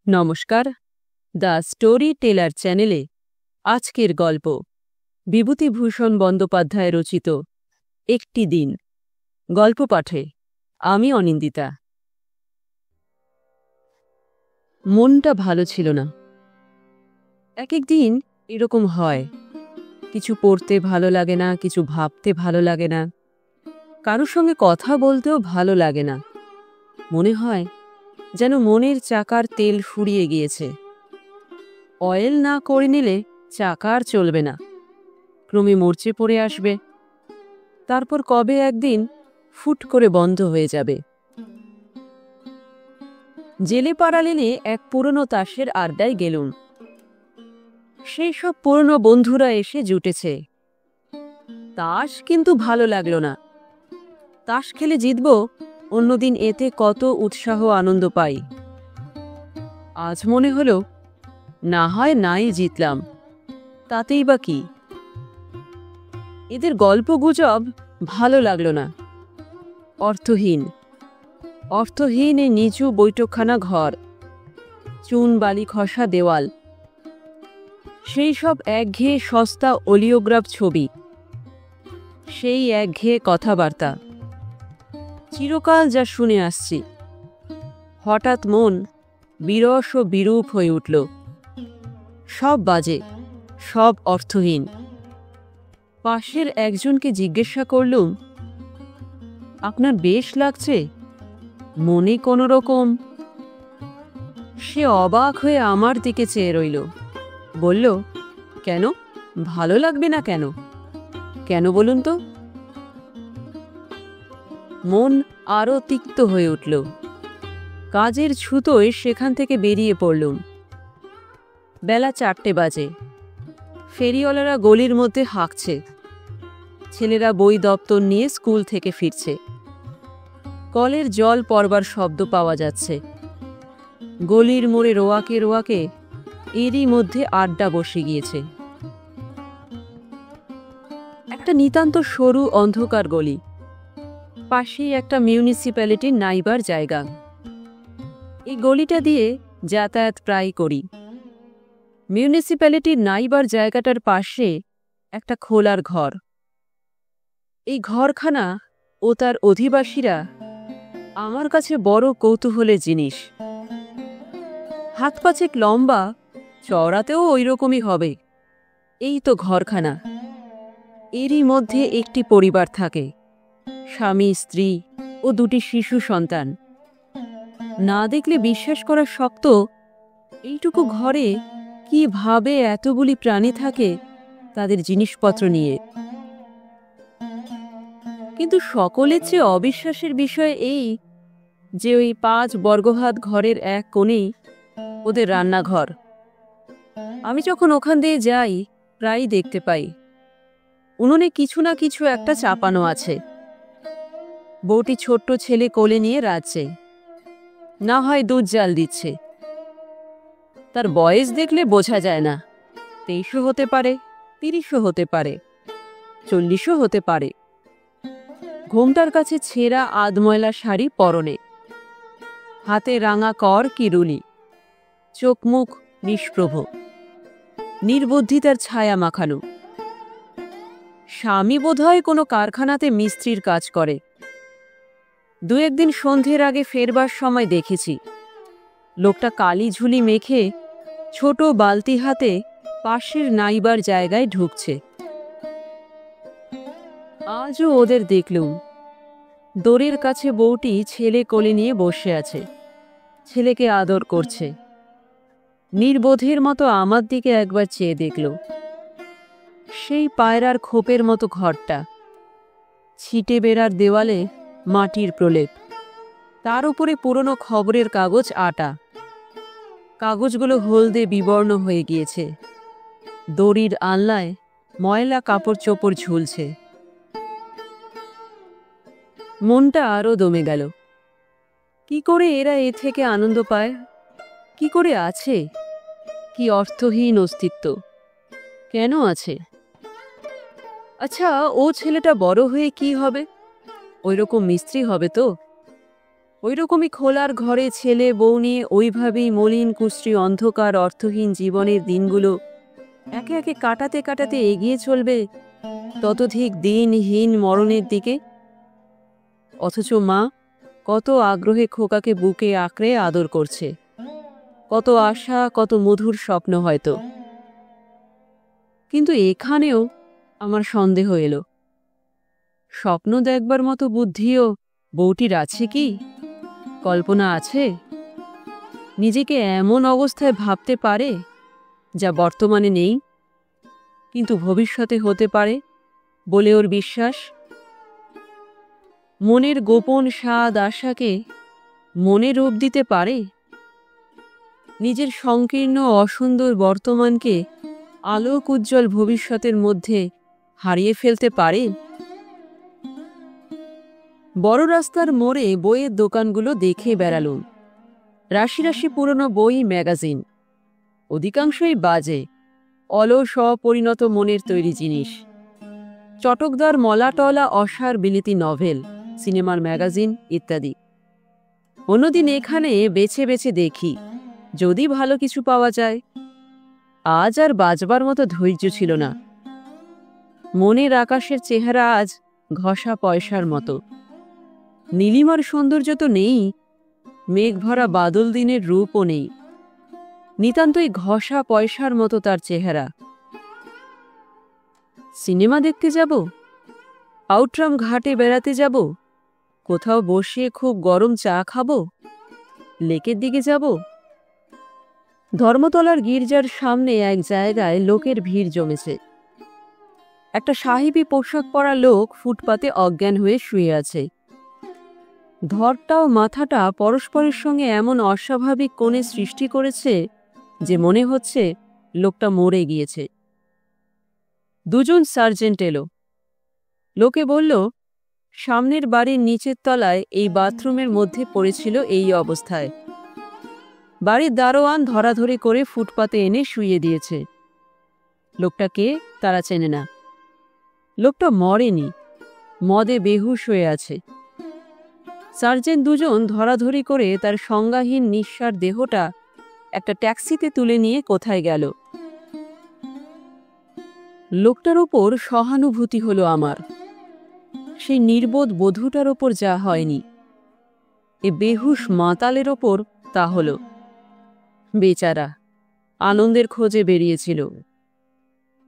নমস্কার, the story teller চ্যানেলে আজকের গল্প বিভূতিভূষণ বন্দ্যোপাধ্যায় রচিত একটি দিন। গল্প পাঠে আমি অনিন্দিতা। মনটা ভালো ছিল না। এক দিন এরকম হয়, কিছু পড়তে ভালো লাগে না, কিছু ভাবতে ভালো লাগে না, কারোর সঙ্গে কথা বলতেও ভালো লাগে না। মনে হয় যেন মনের চাকার তেল ফুরিয়ে গিয়েছে। অয়েল না করে নিলে চাকা আর চলবে না, ক্রমে মরচে পড়ে আসবে। তারপর কবে একদিন ফুট করে বন্ধ হয়ে যাবে। জেলে পাড়া লেনে এক পুরনো তাসের আড্ডায় গেলুম। সেই সব পুরনো বন্ধুরা এসে জুটেছে। তাস কিন্তু ভালো লাগলো না। তাস খেলে জিতব, অন্যদিন এতে কত উৎসাহ আনন্দ পাই। আজ মনে হলো না হয় নাই জিতলাম, তাতেই বা কি। এদের গল্প গুজব ভালো লাগলো না। অর্থহীন অর্থহীন এ নিচু বৈঠকখানা ঘর, চুন বালি খসা দেওয়াল, সেই সব একঘেয়ে সস্তা অলিওগ্রাফ ছবি, সেই একঘেয়ে কথাবার্তা, চিরকাল যা শুনে আসছি। হঠাৎ মন বিরস ও বিরূপ হয়ে উঠল। সব বাজে, সব অর্থহীন। পাশের একজনকে জিজ্ঞাসা করলুম, আপনার বেশ লাগছে? মনে কোনো রকম। সে অবাক হয়ে আমার দিকে চেয়ে রইল। বলল, কেন, ভালো লাগবে না কেন? কেন বলুন তো? মন আরও তিক্ত হয়ে উঠল। কাজের ছুতোয় সেখান থেকে বেরিয়ে পড়লুম। বেলা 4টে বাজে। ফেরিওয়ালারা গলির মধ্যে হাঁকছে। ছেলেরা বই দপ্তর নিয়ে স্কুল থেকে ফিরছে। কলের জল পড়বার শব্দ পাওয়া যাচ্ছে। গলির মোড়ে রোয়াকে রোয়াকে এরই মধ্যে আড্ডা বসে গিয়েছে। একটা নিতান্ত সরু অন্ধকার গলি, পাশেই একটা মিউনিসিপ্যালিটির নাইবার জায়গা। এই গলিটা দিয়ে যাতায়াত প্রায় করি। মিউনিসিপ্যালিটির নাইবার জায়গাটার পাশে একটা খোলার ঘর। এই ঘরখানা ও তার অধিবাসীরা আমার কাছে বড় কৌতূহলের জিনিস। হাত পাঁচেক লম্বা, চওড়াতেও ওই রকমই হবে। এই তো ঘরখানা। এরই মধ্যে একটি পরিবার থাকে, স্বামী স্ত্রী ও 2টি শিশু সন্তান। না দেখলে বিশ্বাস করা শক্ত, এইটুকু ঘরে কিভাবে এতগুলি প্রাণী থাকে তাদের জিনিসপত্র নিয়ে। কিন্তু সকলের চেয়ে অবিশ্বাসের বিষয় এই যে ওই 5 বর্গহাত ঘরের এক কোণেই ওদের রান্নাঘর। আমি যখন ওখান দিয়ে যাই প্রায়ই দেখতে পাই উনুনে কিছু না কিছু একটা চাপানো আছে। বউটি ছোট্ট ছেলে কোলে নিয়ে রাঁধছে, না হয় দুধ জাল দিচ্ছে। তার বয়স দেখলে বোঝা যায় না। 23ও হতে পারে, 30ও হতে পারে, 40ও হতে পারে। ঘোমটার কাছে ছেঁড়া আধময়লা শাড়ি পরনে, হাতে রাঙা কর কি রুলি, চোখ মুখ নিষ্প্রভ, নির্বুদ্ধিতার ছায়া মাখানো। স্বামী বোধহয় কোনো কারখানাতে মিস্ত্রির কাজ করে। 2-1 দিন সন্ধ্যের আগে ফেরবার সময় দেখেছি লোকটা কালি ঝুলি মেখে ছোট বালতি হাতে পাশের নাইবার জায়গায় ঢুকছে। আজও ওদের দেখলুম। দোরের কাছে বউটি ছেলে কোলে নিয়ে বসে আছে, ছেলেকে আদর করছে। নির্বোধের মতো আমার দিকে একবার চেয়ে দেখল। সেই পায়রার খোপের মতো ঘরটা, ছিটে বেড়ার দেওয়ালে মাটির প্রলেপ, তার উপরে পুরনো খবরের কাগজ আটা। কাগজগুলো হলদে বিবর্ণ হয়ে গিয়েছে। দড়ির আলনায় ময়লা কাপড় চোপড় ঝুলছে। মনটা আরও দমে গেল। কি করে এরা এ থেকে আনন্দ পায়? কি করে আছে? কি অর্থহীন অস্তিত্ব! কেন আছে? আচ্ছা, ও ছেলেটা বড় হয়ে কি হবে? ওই রকম মিস্ত্রি হবে তো? ওই রকমই খোলার ঘরে ছেলে বউ নিয়ে ওইভাবেই মলিন কুশ্রী অন্ধকার অর্থহীন জীবনের দিনগুলো একে একে কাটাতে কাটাতে এগিয়ে চলবে ততোধিক দিনহীন মরণের দিকে। অথচ মা কত আগ্রহে খোকাকে বুকে আঁকড়ে আদর করছে, কত আশা, কত মধুর স্বপ্ন হয়তো। কিন্তু এখানেও আমার সন্দেহ এলো, স্বপ্ন দেখবার মতো বুদ্ধিও বউটির আছে কি? কল্পনা আছে? নিজেকে এমন অবস্থায় ভাবতে পারে যা বর্তমানে নেই, কিন্তু ভবিষ্যতে হতে পারে বলে ওর বিশ্বাস? মনের গোপন স্বাদ আশাকে মনে রূপ দিতে পারে? নিজের সংকীর্ণ অসুন্দর বর্তমানকে আলোক উজ্জ্বল ভবিষ্যতের মধ্যে হারিয়ে ফেলতে পারে? বড় রাস্তার মোড়ে বইয়ের দোকানগুলো দেখে বেড়ালুম। রাশি রাশি পুরনো বই, ম্যাগাজিন, অধিকাংশই বাজে, অলস অপরিণত মনের তৈরি জিনিস। চটকদার মলাটলা অসার বিলিতি নভেল, সিনেমার ম্যাগাজিন ইত্যাদি। অন্যদিন এখানে বেছে বেছে দেখি, যদি ভালো কিছু পাওয়া যায়। আজ আর বাজবার মতো ধৈর্য ছিল না। মনের আকাশের চেহারা আজ ঘষা পয়সার মতো। নীলিমার সৌন্দর্য তো নেই, মেঘ ভরা বাদল দিনের রূপও নেই। নিতান্তই ঘষা পয়সার মতো তার চেহারা। সিনেমা দেখতে যাব, আউটরাম ঘাটে বেড়াতে যাব, কোথাও বসে খুব গরম চা খাবো, লেকের দিকে যাব। ধর্মতলার গির্জার সামনে এক জায়গায় লোকের ভিড় জমেছে। একটা সাহেবী পোশাক পরা লোক ফুটপাতে অজ্ঞান হয়ে শুয়ে আছে। ধরটা ও মাথাটা পরস্পরের সঙ্গে এমন অস্বাভাবিক কোণে সৃষ্টি করেছে যে মনে হচ্ছে লোকটা মরে গিয়েছে। দুজন সার্জেন্ট এলো। লোকে বলল, সামনের বাড়ির নিচের তলায় এই বাথরুমের মধ্যে পড়েছিল এই অবস্থায়। বাড়ির দারোয়ান ধরাধরি করে ফুটপাতে এনে শুইয়ে দিয়েছে। লোকটা কে তারা চেনে না। লোকটা মরেনি, মদে বেহুশ হয়ে আছে। সার্জেন্ট দুজন ধরাধরি করে তার সংজ্ঞাহীন নিঃসার দেহটা একটা ট্যাক্সিতে তুলে নিয়ে কোথায় গেল। লোকটার ওপর সহানুভূতি হলো আমার, সেই নির্বোধ বধূটার ওপর যা হয়নি, এ বেহুশ মাতালের ওপর তা হলো। বেচারা আনন্দের খোঁজে বেরিয়েছিল,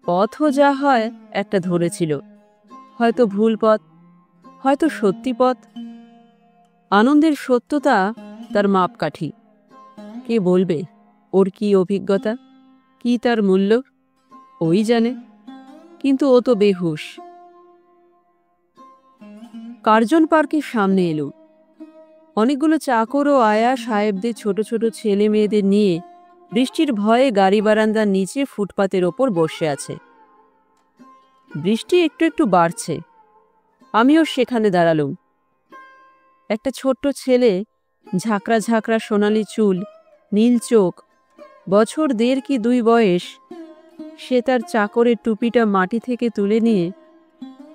পথও যা হয় একটা ধরেছিল, হয়তো ভুল পথ, হয়তো সত্যি পথ। আনন্দের সত্যতা তার মাপকাঠি। কে বলবে ওর কি অভিজ্ঞতা, কি তার মূল্য? ওই জানে। কিন্তু ও তো বেহুশ। কার্জন পার্কের সামনে এলো। অনেকগুলো চাকর ও আয়া সাহেবদের ছোট ছোট ছেলে মেয়েদের নিয়ে বৃষ্টির ভয়ে গাড়ি বারান্দার নিচে ফুটপাতের ওপর বসে আছে। বৃষ্টি একটু একটু বাড়ছে। আমিও সেখানে দাঁড়ালুম। একটা ছোট্ট ছেলে, ঝাঁকড়া ঝাঁকড়া সোনালি চুল, নীল চোখ, বছর 1.5 কি 2 বয়স, সে তার চাকরের টুপিটা মাটি থেকে তুলে নিয়ে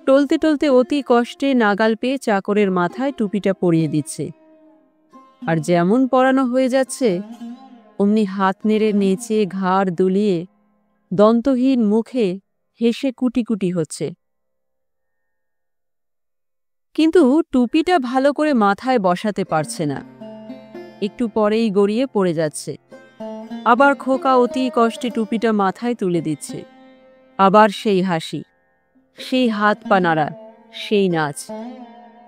টলতে টলতে অতি কষ্টে নাগাল পেয়ে চাকরের মাথায় টুপিটা পরিয়ে দিচ্ছে। আর যেমন পরানো হয়ে যাচ্ছে অমনি হাত নেড়ে নেচে ঘাড় দুলিয়ে দন্তহীন মুখে হেসে কুটি কুটি হচ্ছে। কিন্তু টুপিটা ভালো করে মাথায় বসাতে পারছে না, একটু পরেই গড়িয়ে পড়ে যাচ্ছে। আবার খোকা অতি কষ্টে টুপিটা মাথায় তুলে দিচ্ছে। আবার সেই হাসি, সেই হাত পা নাড়া, সেই নাচ।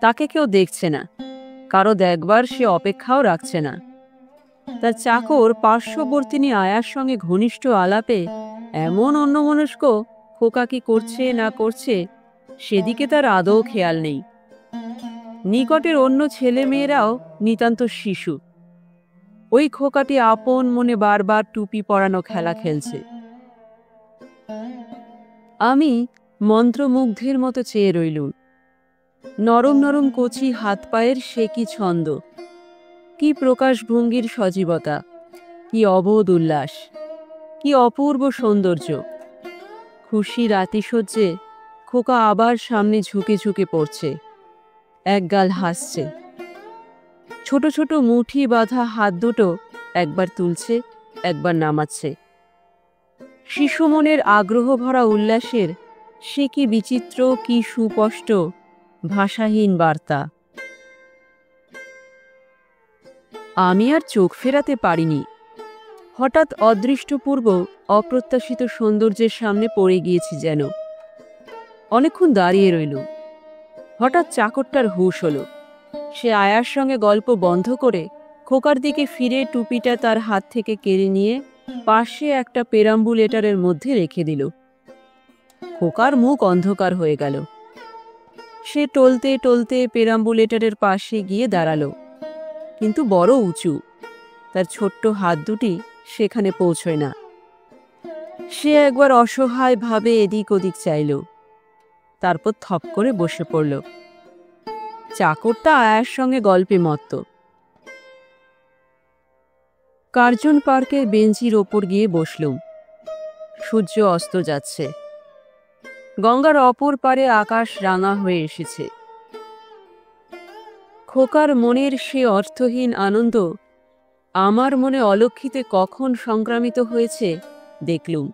তাকে কেউ দেখছে না, কারো দেখবার সে অপেক্ষাও রাখছে না। তার চাকর পার্শ্ববর্তিনী আয়ার সঙ্গে ঘনিষ্ঠ আলাপে এমন অন্যমনস্ক, খোকা কি করছে না করছে সেদিকে তার আদৌ খেয়াল নেই। নিকটের অন্য ছেলে মেয়েরাও নিতান্ত শিশু। ওই খোকাটি আপন মনে বারবার টুপি পরানো খেলা খেলছে। আমি মন্ত্রমুগ্ধের মতো চেয়ে রইলুম। নরম নরম কচি হাত পায়ের সে কি ছন্দ, কি প্রকাশভঙ্গির সজীবতা, কি অবোধ উল্লাস, কি অপূর্ব সৌন্দর্য। খুশির আতিশয্যে খোকা আবার সামনে ঝুঁকে ঝুঁকে পড়ছে, একগাল হাসছে। ছোট ছোট মুঠি বাঁধা হাত দুটো একবার তুলছে, একবার নামাচ্ছে। শিশু মনের আগ্রহ ভরা উল্লাসের সে কি বিচিত্র, কি সুস্পষ্ট, ভাষাহীন বার্তা। আমি আর চোখ ফেরাতে পারিনি। হঠাৎ অদৃষ্টপূর্ব অপ্রত্যাশিত সৌন্দর্যের সামনে পড়ে গিয়েছি যেন। অনেকক্ষণ দাঁড়িয়ে রইল। হঠাৎ চাকরটার হুঁশ হলো। সে আয়ার সঙ্গে গল্প বন্ধ করে খোকার দিকে ফিরে টুপিটা তার হাত থেকে কেড়ে নিয়ে পাশে একটা পেরাম্বুলেটারের মধ্যে রেখে দিল। খোকার মুখ অন্ধকার হয়ে গেল। সে টলতে টলতে পেরাম্বুলেটারের পাশে গিয়ে দাঁড়ালো, কিন্তু বড় উঁচু, তার ছোট্ট হাত দুটি সেখানে পৌঁছয় না। সে একবার অসহায় ভাবে এদিক ওদিক চাইল, তারপর থপ করে বসে পড়ল। চাকরটা আয়ার সঙ্গে গল্পে মত্ত। কার্জন পার্কের বেঞ্চির ওপর গিয়ে বসলুম। সূর্য অস্ত যাচ্ছে। গঙ্গার অপর পারে আকাশ রাঙা হয়ে এসেছে। খোকার মনের সে অর্থহীন আনন্দ আমার মনে অলক্ষিতে কখন সংক্রামিত হয়েছে দেখলুম।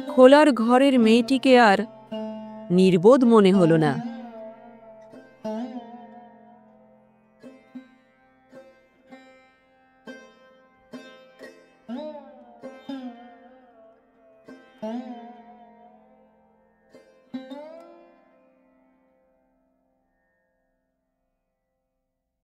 খোলার ঘরের মেয়েটিকে আর নির্বোধ মনে হলো না।